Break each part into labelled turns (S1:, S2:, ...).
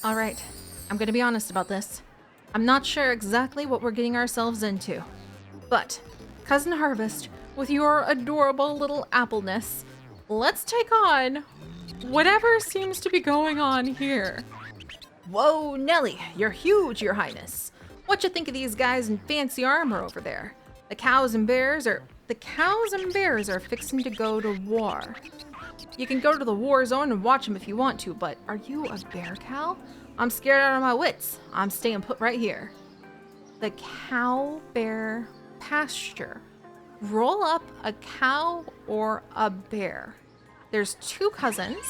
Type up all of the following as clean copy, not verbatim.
S1: All right, I'm gonna be honest about this. I'm not sure exactly what we're getting ourselves into. But, Cousin Harvest, with your adorable little appleness, let's take on whatever seems to be going on here. Whoa, Nelly, you're huge, Your Highness. What you think of these guys in fancy armor over there? The cows and bears are fixing to go to war. You can go to the war zone and watch them if you want to, but are you a bear cow? I'm scared out of my wits. I'm staying put right here. The cow bear pasture. Roll up a cow or a bear. There's two cousins,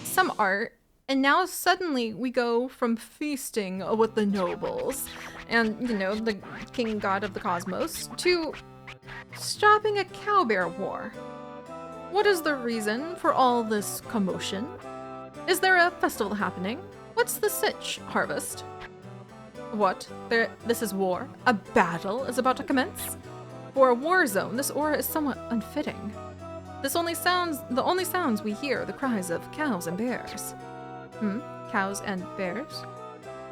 S1: some art, and now suddenly we go from feasting with the nobles and, the king god of the cosmos to stopping a cow bear war. What is the reason for all this commotion? Is there a festival happening? What's the sitch, Harvest? What? This is war? A battle is about to commence? For a war zone, this aura is somewhat unfitting. The only sounds we hear are the cries of cows and bears. Cows and bears?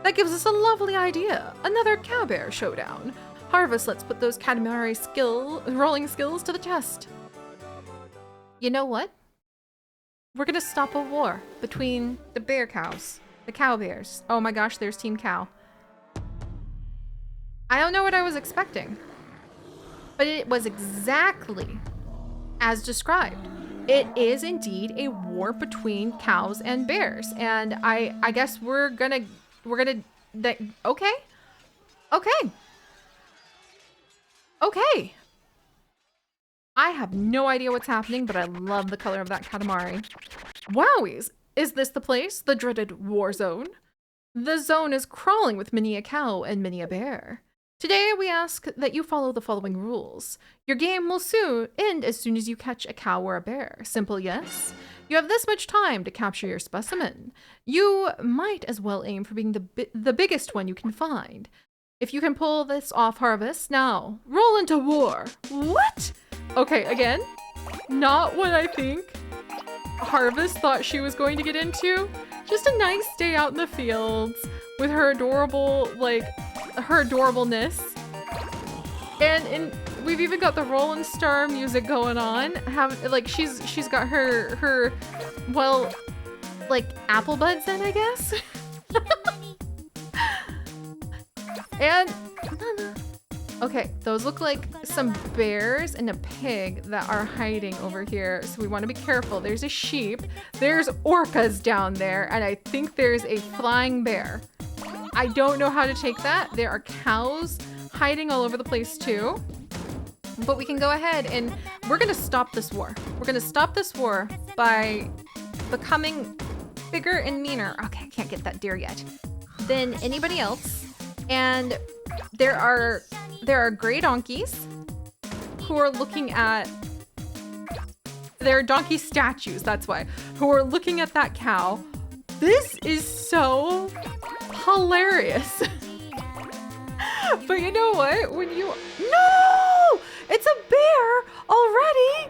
S1: That gives us a lovely idea. Another cow bear showdown. Harvest, let's put those Katamari rolling skills to the test. You know what? We're gonna stop a war between the bear cows, the cow bears. Oh my gosh, there's Team Cow. I don't know what I was expecting, but it was exactly as described. It is indeed a war between cows and bears, and I guess okay. I have no idea what's happening, but I love the color of that Katamari. Wowies! Is this the place? The dreaded war zone? The zone is crawling with many a cow and many a bear. Today we ask that you follow the following rules. Your game will soon end as soon as you catch a cow or a bear. Simple yes? You have this much time to capture your specimen. You might as well aim for being the biggest one you can find. If you can pull this off, Harvest, now roll into war. What? Okay, again, not what I think Harvest thought she was going to get into. Just a nice day out in the fields with her adorableness. And we've even got the Rolling Star music going on. She's got her apple buds in, I guess. And okay, those look like some bears and a pig that are hiding over here. So we want to be careful. There's a sheep, there's orcas down there, and I think there's a flying bear. I don't know how to take that. There are cows hiding all over the place too. But we can go ahead and we're going to stop this war. We're going to stop this war by becoming bigger and meaner. Okay, I can't get that deer yet. Than anybody else. And there are gray donkeys who are looking at, they're donkey statues, that's why, who are looking at that cow. This is so hilarious. But you know what? No! It's a bear already!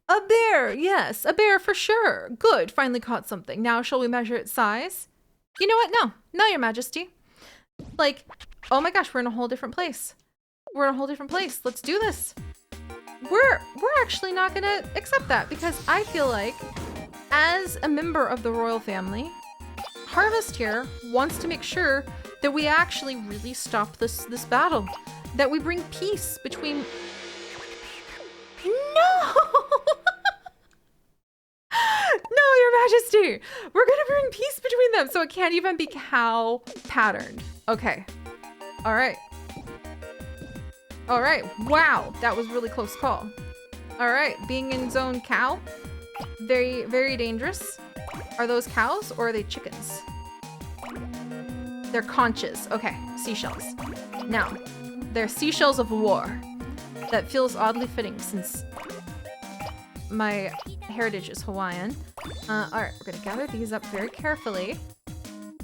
S1: A bear, yes, a bear for sure. Good, finally caught something. Now shall we measure its size? You know what? No, Your Majesty. Oh my gosh, we're in a whole different place. We're in a whole different place. Let's do this. We're actually not gonna accept that because I feel like as a member of the royal family, Harvest here wants to make sure that we actually really stop this battle. That we bring peace between... No! No, Your Majesty! We're gonna bring peace between them so it can't even be cow patterned. Okay. Alright. Wow, that was really close call. Alright, being in zone cow. Very, very dangerous. Are those cows or are they chickens? They're conches. Okay, seashells. Now, they're seashells of war. That feels oddly fitting since my heritage is Hawaiian. Alright, we're gonna gather these up very carefully.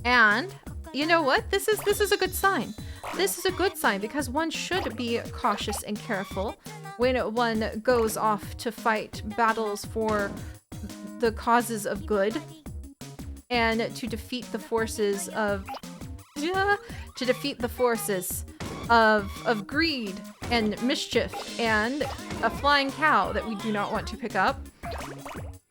S1: And you know what? This is a good sign. This is a good sign because one should be cautious and careful when one goes off to fight battles for the causes of good. and to defeat the forces of greed and mischief and a flying cow that we do not want to pick up.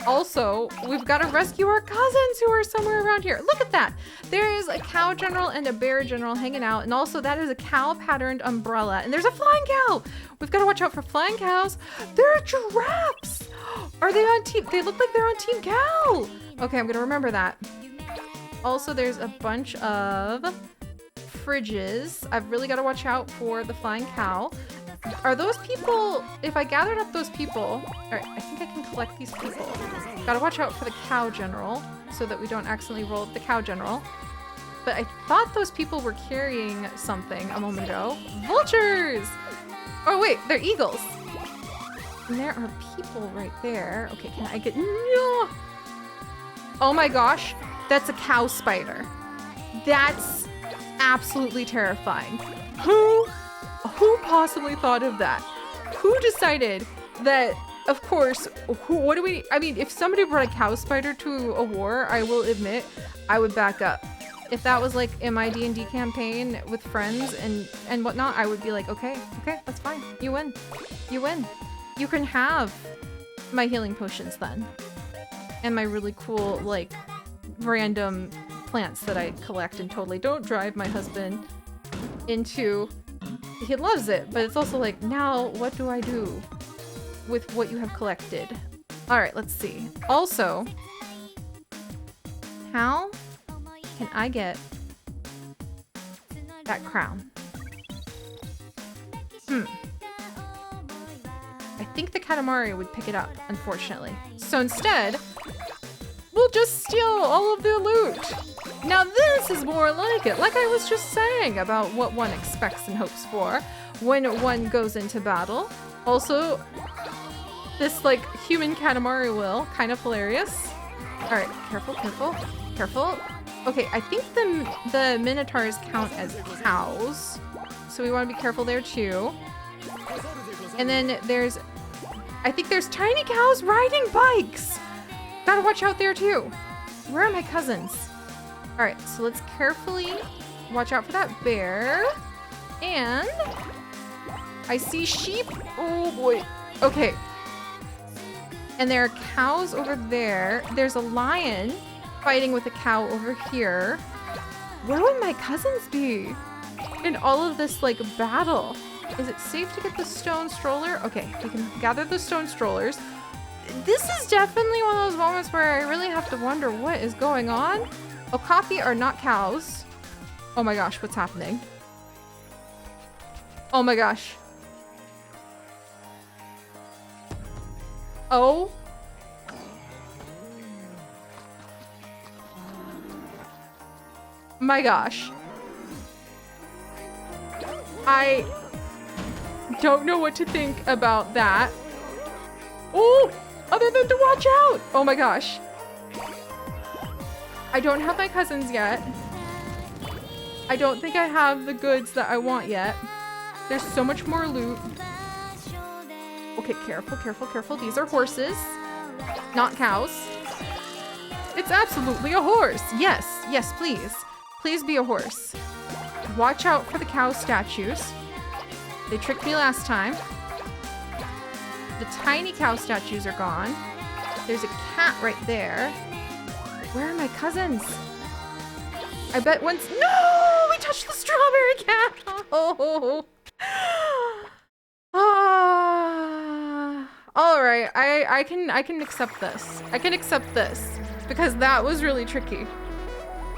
S1: Also, we've got to rescue our cousins who are somewhere around here. Look at that. There is a cow general and a bear general hanging out. And also that is a cow patterned umbrella. And there's a flying cow. We've got to watch out for flying cows. There are giraffes. Are they on team? They look like they're on team cow. Okay, I'm going to remember that. Also, there's a bunch of fridges. I've really got to watch out for the flying cow. Are those people, if I gathered up those people, all right, I think I can collect these people. Gotta watch out for the cow general so that we don't accidentally roll the cow general. But I thought those people were carrying something a moment ago. Vultures! Oh wait, they're eagles. And there are people right there. Okay, can I get, no! Oh my gosh, that's a cow spider. That's absolutely terrifying. Who possibly thought of that? Who decided that, of course, I mean, if somebody brought a cow spider to a war, I will admit, I would back up. If that was like in my D&D campaign with friends and whatnot, I would be like, okay, that's fine. You win. You win. You can have my healing potions then. And my really cool, like, random plants that I collect and totally don't drive my husband into... He loves it, but it's also like, now what do I do with what you have collected? All right, let's see. Also, how can I get that crown? I think the Katamari would pick it up, unfortunately. So instead, we'll just steal all of the loot. Now this is more like it, like I was just saying about what one expects and hopes for when one goes into battle. Also, this like human Katamari will, kind of hilarious. All right, careful, careful, careful. Okay, I think the minotaurs count as cows, so we want to be careful there too. And then I think there's tiny cows riding bikes. Gotta watch out there too. Where are my cousins? All right, so let's carefully watch out for that bear. And I see sheep. Oh boy. Okay. And there are cows over there. There's a lion fighting with a cow over here. Where would my cousins be in all of this like battle? Is it safe to get the stone stroller? Okay, we can gather the stone strollers. This is definitely one of those moments where I really have to wonder what is going on. Okapi are not cows. Oh my gosh, what's happening? Oh my gosh. Oh. My gosh. I don't know what to think about that. Oh, other than to watch out. Oh my gosh. I don't have my cousins yet. I don't think I have the goods that I want yet. There's so much more loot. Okay, careful, careful, careful. These are horses, not cows. It's absolutely a horse. Yes, yes, please. Please be a horse. Watch out for the cow statues. They tricked me last time. The tiny cow statues are gone. There's a cat right there. Where are my cousins? I bet once... No! We touched the strawberry cat! Oh. Alright, I can accept this. I can accept this. Because that was really tricky.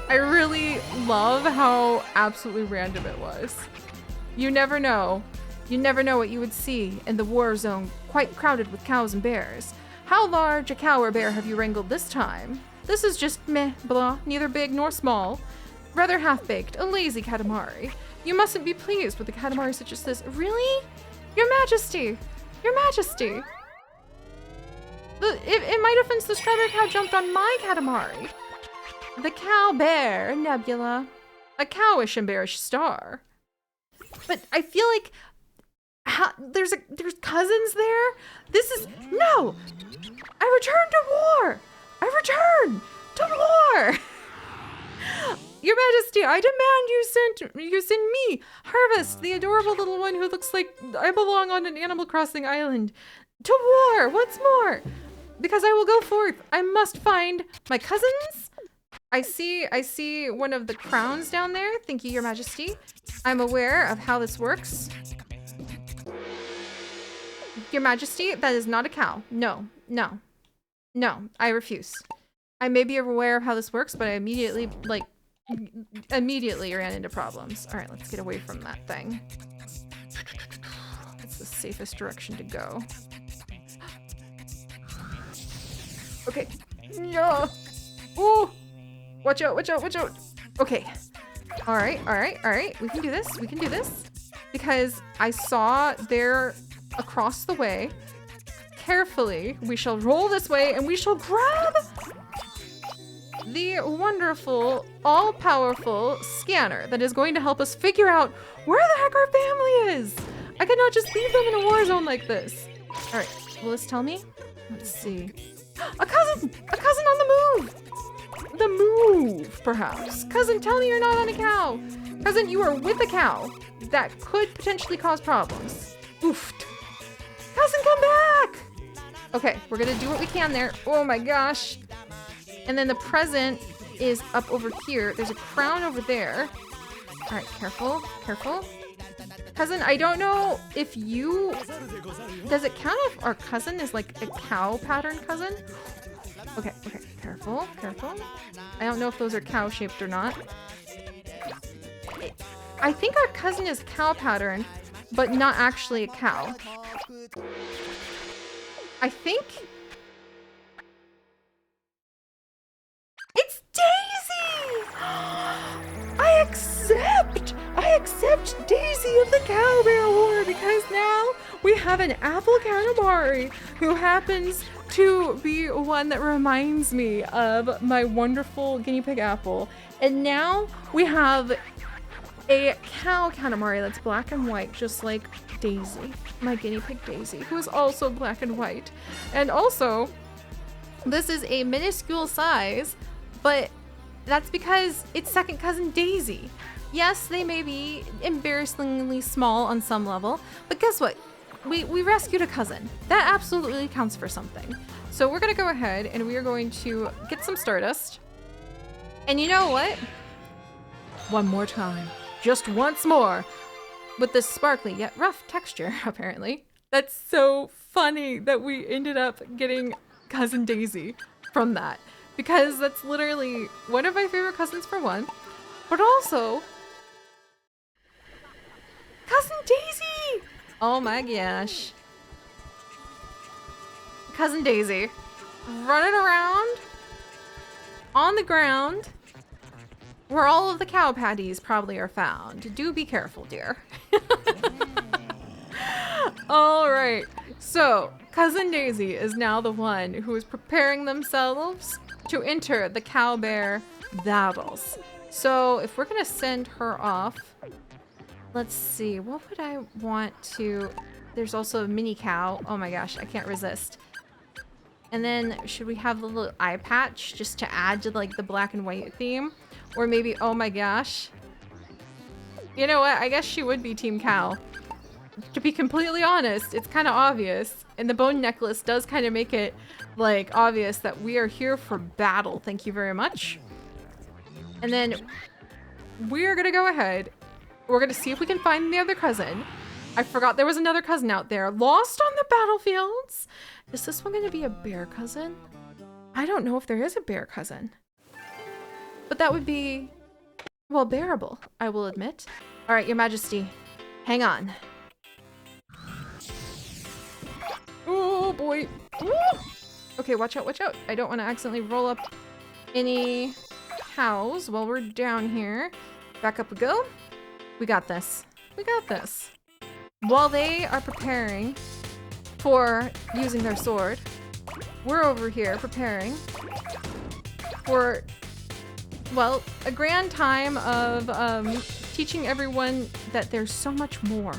S1: I really love how absolutely random it was. You never know. You never know what you would see in the war zone, quite crowded with cows and bears. How large a cow or bear have you wrangled this time? This is just meh, blah, neither big nor small. Rather half-baked, a lazy Katamari. You mustn't be pleased with a Katamari such as this. Really? Your Majesty! Your Majesty! In my defense, the strawberry cow jumped on my Katamari. The cow bear, Nebula. A cowish and bearish star. But I feel like there's cousins there? This is... No! I return to war! I return to war! Your Majesty, I demand you send me, Harvest, the adorable little one who looks like I belong on an Animal Crossing island, to war once more. Because I will go forth. I must find my cousins. I see one of the crowns down there. Thank you, Your Majesty. I'm aware of how this works. Your Majesty, that is not a cow. No, no, no, I refuse. I may be aware of how this works, but I immediately ran into problems. All right, let's get away from that thing. That's the safest direction to go. Okay. No. Ooh. Watch out, watch out, watch out. Okay. All right, all right, all right. We can do this. We can do this. Because I saw there across the way. Carefully, we shall roll this way and we shall grab the wonderful, all-powerful scanner that is going to help us figure out where the heck our family is. I cannot just leave them in a war zone like this. All right, will this tell me? Let's see. A cousin! A cousin on the move! The move, perhaps. Cousin, tell me you're not on a cow. Cousin, you are with a cow. That could potentially cause problems. Oofed. Cousin, come back! Okay, we're gonna do what we can there. Oh my gosh. And then the present is up over here. There's a crown over there. All right, careful, careful. Cousin, I don't know if you... Does it count if our cousin is like a cow pattern cousin? Okay, okay, careful, careful. I don't know if those are cow shaped or not. I think our cousin is cow pattern, but not actually a cow. I think... It's Daisy! I accept Daisy of the Cow Bear War because now we have an apple Katamari who happens to be one that reminds me of my wonderful guinea pig apple. And now we have a cow Katamari that's black and white, just like Daisy, my guinea pig Daisy, who is also black and white. And also, this is a minuscule size, but that's because it's second cousin Daisy. Yes, they may be embarrassingly small on some level, but guess what? We rescued a cousin. That absolutely counts for something. So we're gonna go ahead and we are going to get some Stardust. And you know what? One more time. Just once more. With this sparkly yet rough texture, apparently. That's so funny that we ended up getting Cousin Daisy from that. Because that's literally one of my favorite cousins for one. But also... Cousin Daisy! Oh my gosh. Cousin Daisy. Running around on the ground where all of the cow patties probably are found. Do be careful, dear. All right. So, Cousin Daisy is now the one who is preparing themselves to enter the cow bear battles. So, if we're gonna send her off, let's see, what would I want to... There's also a mini cow. Oh my gosh, I can't resist. And then should we have the little eye patch just to add to like the black and white theme? Or maybe, oh my gosh. You know what? I guess she would be Team Cow. To be completely honest, it's kind of obvious. And the bone necklace does kind of make it like obvious that we are here for battle. Thank you very much. And then we're gonna go ahead. We're gonna see if we can find the other cousin. I forgot there was another cousin out there. Lost on the battlefields. Is this one gonna be a bear cousin? I don't know if there is a bear cousin. But that would be, well, bearable, I will admit. All right, Your Majesty, hang on. Oh boy. Ooh. Okay, watch out, watch out. I don't want to accidentally roll up any cows while we're down here. Back up we go. We got this. We got this. While they are preparing for using their sword, we're over here preparing for, well, a grand time of teaching everyone that there's so much more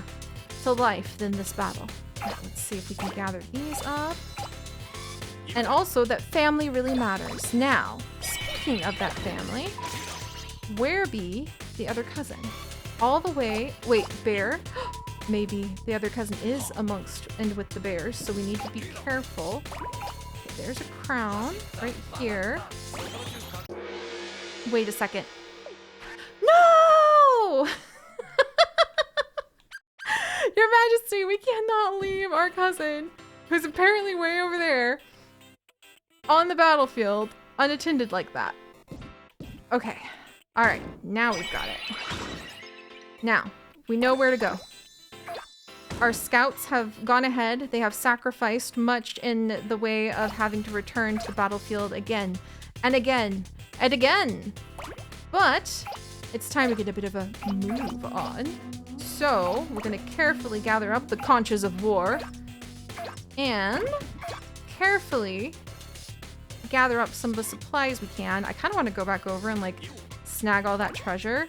S1: to life than this battle. Let's see if we can gather these up. And also that family really matters. Now, speaking of that family, Where be the other cousin? All the way, wait, bear? Maybe the other cousin is amongst and with the bears, so we need to be careful. Okay, there's a crown right here. Wait a second. No! Your Majesty, we cannot leave our cousin, who's apparently way over there, on the battlefield, unattended like that. Okay. Alright, now we've got it. Now, we know where to go. Our scouts have gone ahead. They have sacrificed much in the way of having to return to the battlefield again and again and again. But it's time to get a bit of a move on. So we're going to carefully gather up the conches of war and carefully gather up some of the supplies we can. I kind of want to go back over and like snag all that treasure,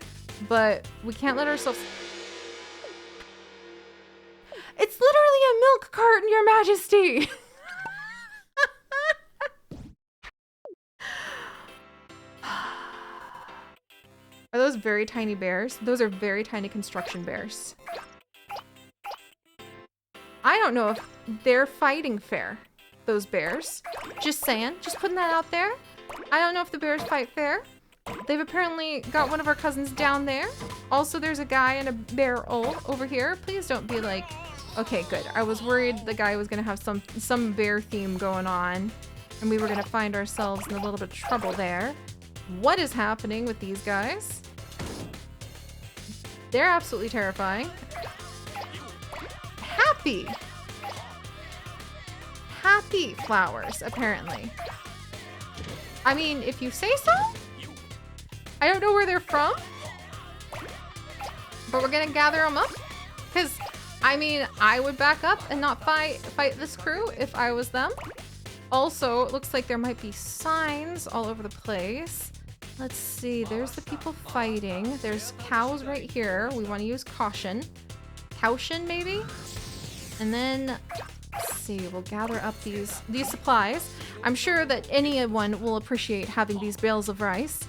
S1: but we can't let ourselves... It's literally a milk carton, Your Majesty! Are those very tiny bears? Those are very tiny construction bears. I don't know if they're fighting fair, those bears. Just saying, just putting that out there. I don't know if the bears fight fair. They've apparently got one of our cousins down there. Also, there's a guy in a barrel over here. Please don't be like, okay, good. I was worried the guy was gonna have some bear theme going on and we were gonna find ourselves in a little bit of trouble there. What is happening with these guys? They're absolutely terrifying. Happy flowers, apparently. I mean, if you say so. I don't know where they're from, but we're gonna gather them up. Because, I mean, I would back up and not fight this crew if I was them. Also, it looks like there might be signs all over the place. Let's see, there's the people fighting. There's cows right here. We want to use caution. Caution, maybe? And then, let's see, we'll gather up these supplies. I'm sure that anyone will appreciate having these bales of rice.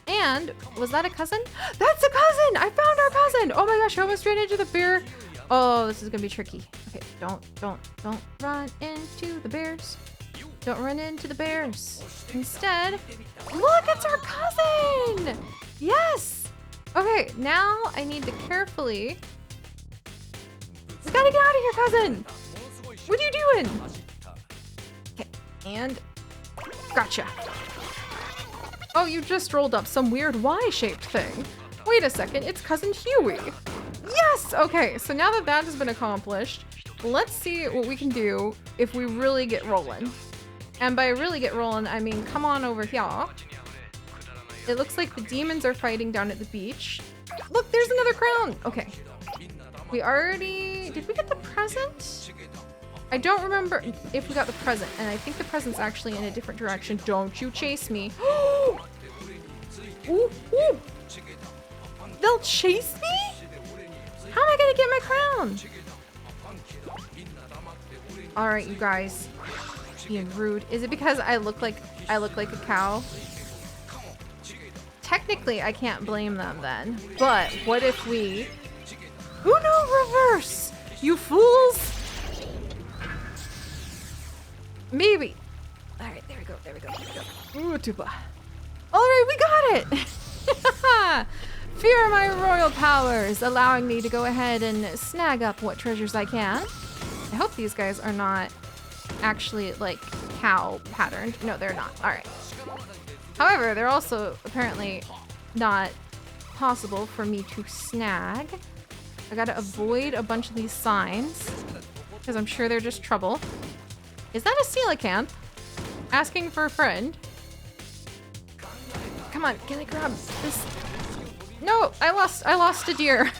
S1: And, was that a cousin? That's a cousin! I found our cousin! Oh my gosh, I almost ran into the bear. Oh, this is gonna be tricky. Okay, don't run into the bears. Don't run into the bears. Instead, look, it's our cousin! Yes! Okay, now I need to carefully... We gotta get out of here, cousin! What are you doing? Okay, and... Gotcha. Oh, you just rolled up some weird Y-shaped thing. Wait a second, it's Cousin Huey. Yes! Okay, so now that has been accomplished, let's see what we can do if we really get rolling. And by really get rolling, I mean come on over here. It looks like the demons are fighting down at the beach. Look, there's another crown! Okay. We already... Did we get the present? I don't remember if we got the present, and I think the present's actually in a different direction. Don't you chase me. Ooh, ooh. They'll chase me? How am I gonna get my crown? All right, you guys. Being rude. Is it because I look like a cow? Technically, I can't blame them then. But what if we... Uno reverse! You fools! Maybe. All right, there we go. Ooh, tuba. All right, we got it. Fear my royal powers, allowing me to go ahead and snag up what treasures I can. I hope these guys are not actually like cow patterned. No, they're not. All right. However, they're also apparently not possible for me to snag. I gotta avoid a bunch of these signs because I'm sure they're just trouble. Is that a coelacanth? Asking for a friend? Come on, can I grab this? No, I lost a deer.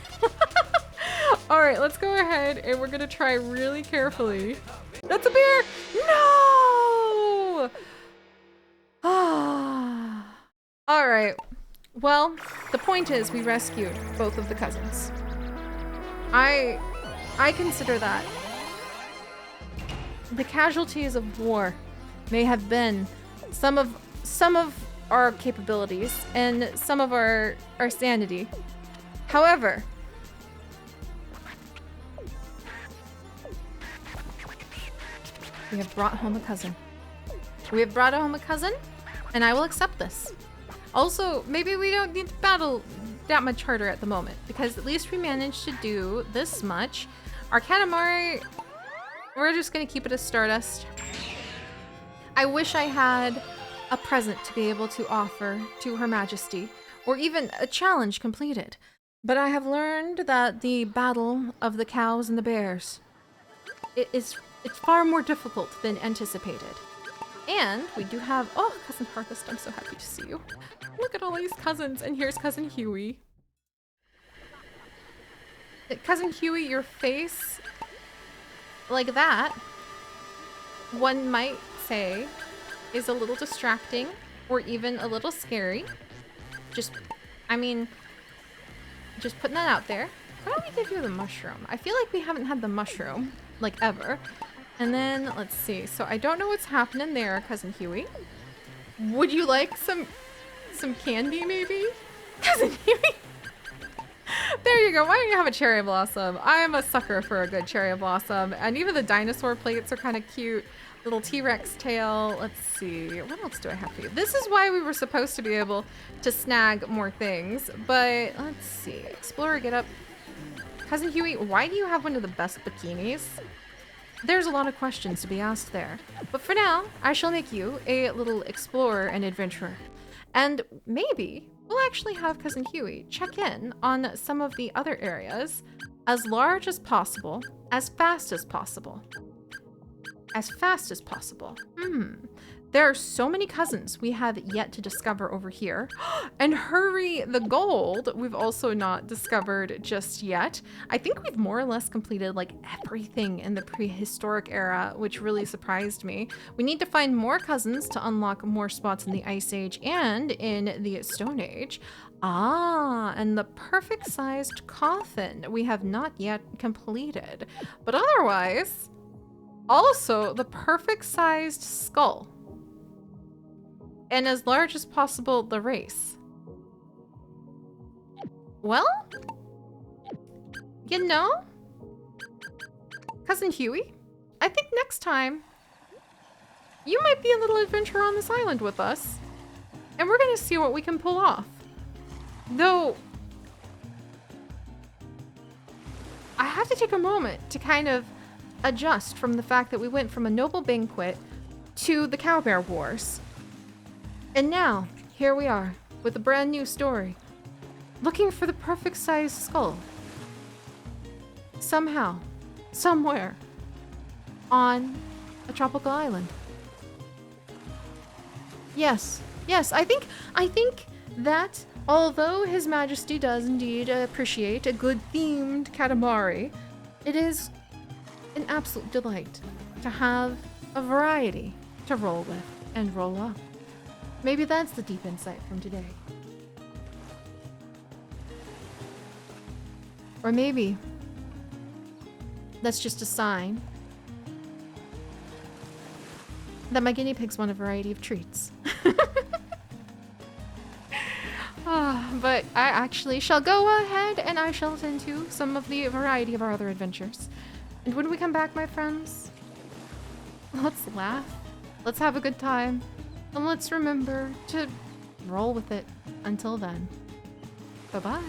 S1: All right, let's go ahead and we're gonna try really carefully. That's a bear! No! All right. Well, the point is we rescued both of the cousins. I consider that the casualties of war may have been some of our capabilities and some of our sanity. However, we have brought home a cousin. We have brought home a cousin, and I will accept this. Also, maybe we don't need to battle that much harder at the moment, because at least we managed to do this much. Our Katamari, we're just gonna keep it as Stardust. I wish I had a present to be able to offer to Her Majesty, or even a challenge completed. But I have learned that the battle of the cows and the bears, it's far more difficult than anticipated. And we do have, oh, Cousin Harvest, I'm so happy to see you. Look at all these cousins, and here's Cousin Huey. Cousin Huey, your face, like that, one might say, is a little distracting, or even a little scary. Just putting that out there. Why don't we give you the mushroom? I feel like we haven't had the mushroom, like, ever. And then, let's see. So I don't know what's happening there, Cousin Huey. Would you like some candy, maybe? Cousin Huey? There you go. Why don't you have a cherry blossom? I am a sucker for a good cherry blossom. And even the dinosaur plates are kind of cute. Little T-Rex tail. Let's see. What else do I have for you? This is why we were supposed to be able to snag more things. But let's see. Explorer, get up. Cousin Huey, why do you have one of the best bikinis? There's a lot of questions to be asked there. But for now, I shall make you a little explorer and adventurer. And maybe we'll actually have Cousin Huey check in on some of the other areas as large as possible, as fast as possible. As fast as possible. There are so many cousins we have yet to discover over here. And Hurry the Gold, we've also not discovered just yet. I think we've more or less completed like everything in the prehistoric era, which really surprised me. We need to find more cousins to unlock more spots in the Ice Age and in the Stone Age. Ah, and the perfect sized coffin we have not yet completed. But otherwise, also the perfect sized skull. And as large as possible, the race. Well, you know, Cousin Huey, I think next time you might be a little adventurer on this island with us. And we're gonna see what we can pull off. Though, I have to take a moment to kind of adjust from the fact that we went from a noble banquet to the Cowbear Wars. And now, here we are, with a brand new story. Looking for the perfect sized skull. Somehow, somewhere, on a tropical island. Yes, I think that although His Majesty does indeed appreciate a good themed Katamari, it is an absolute delight to have a variety to roll with and roll up. Maybe that's the deep insight from today. Or maybe that's just a sign that my guinea pigs want a variety of treats. But I actually shall go ahead and I shall attend to some of the variety of our other adventures. And when we come back, my friends, let's laugh, let's have a good time, and let's remember to roll with it until then. Bye-bye.